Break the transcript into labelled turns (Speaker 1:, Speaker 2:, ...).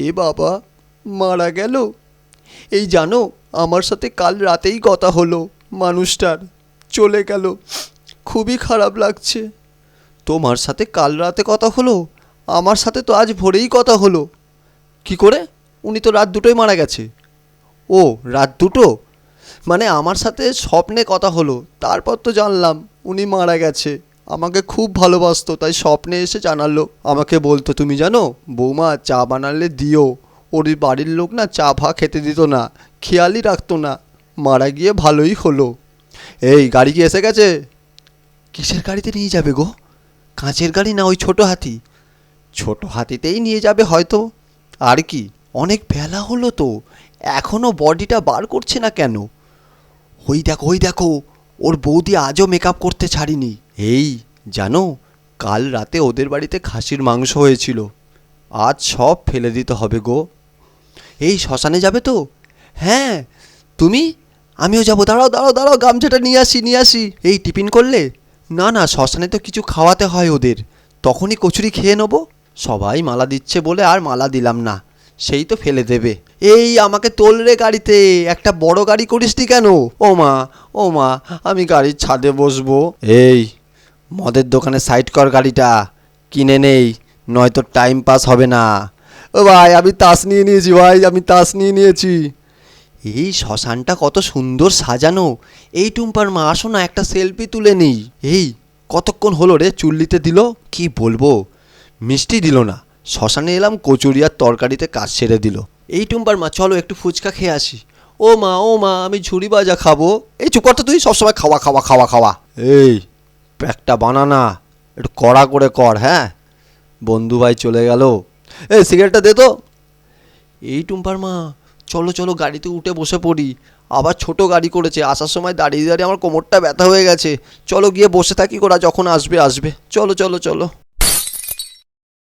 Speaker 1: এ বাবা, মারা গেল। এই জানো, আমার সাথে কাল রাতেই কথা হলো মানুষটার, চলে গেল। খুবই খারাপ লাগছে। তোমার সাথে কাল রাতে কথা হলো? আমার সাথে তো আজ ভোরেই কথা হলো। কি করে? উনি তো রাত দুটোয় মারা গেছে। ও, রাত দুটো? মানে আমার সাথে স্বপ্নে কথা হলো, তারপর তো জানলাম উনি মারা গেছে। আমাকে খুব ভালোবাসতো, তাই স্বপ্নে এসে জানালো। আমাকে বলতো, তুমি জানো বৌমা, চা বানালে দিও। ওর বাড়ির লোক না চা ফা খেতে দিত না, খেয়ালই রাখতো না। মারা গিয়ে ভালোই হলো। এই গাড়ি কি এসে গেছে? কিসের গাড়িতে নিয়ে যাবে গো? কাঁচের গাড়ি না ওই ছোট হাতি? ছোট হাতিতেই নিয়ে যাবে হয়তো। আর কি, অনেক বেলা হলো তো, এখনও বডিটা বার করছে না কেন? ওই দেখো, ওই দেখো, ওর বৌদি আজও মেকআপ করতে ছাড়িনি। এই জানো, কাল রাতে ওদের বাড়িতে খাসির মাংস হয়েছিল, আজ সব ফেলে দিতে হবে গো। এই শ্মশানে যাবে তো? হ্যাঁ। তুমি? আমিও যাবো। দাঁড়াও দাঁড়াও দাঁড়াও, গামছাটা নিয়ে আসি নিয়ে আসি। এই টিফিন করলে? না না, শ্মশানে তো কিছু খাওয়াতে হয় ওদের, তখনই কচুরি খেয়ে নেবো। সবাই মালা দিচ্ছে বলে আর মালা দিলাম না, সেই তো ফেলে দেবে। এই আমাকে তোল রে গাড়িতে, একটা বড় গাড়ি করিসনি কেন? ও মা, ও মা, আমি গাড়ির ছাদে বসবো। এই মদের দোকানে সাইড কর গাড়িটা, কিনে নেই, নয়তো টাইম পাস হবে না। ও ভাই, আমি তাস নিয়ে নিয়েছি ভাই, আমি তাস নিয়ে নিয়েছি। এই শ্মশানটা কত সুন্দর সাজানো। এই টুম্পার মা, আসো না একটা সেলফি তুলে নিই। এই কতক্ষণ হলো রে চুল্লিতে দিল, কি বলবো, মিষ্টি দিল না। শ্মশানে এলাম, কচুরি আর তরকারিতে কাজ সেরে দিল। এই টুম্পার মা, চলো একটু ফুচকা খেয়ে আসি। ও মা, ও মা, আমি ঝুড়ি ভাজা খাবো। এই চুপ কর তো তুই, সবসময় খাওয়া খাওয়া খাওয়া খাওয়া। এই প্যাকটা বানানা, একটু কড়া করে কর। হ্যাঁ, বন্ধু ভাই চলে গেল। এই সিগারেটটা দে তো। এই টুম্পার মা, চলো চলো গাড়িতে উঠে বসে পড়ি। আবার ছোট গাড়ি করেছে, আসার সময় দাঁড়িয়ে দাঁড়িয়ে আমার কোমরটা ব্যথা হয়ে গেছে। চলো গিয়ে বসে থাকি, ওরা যখন আসবে আসবে। চলো চলো চলো।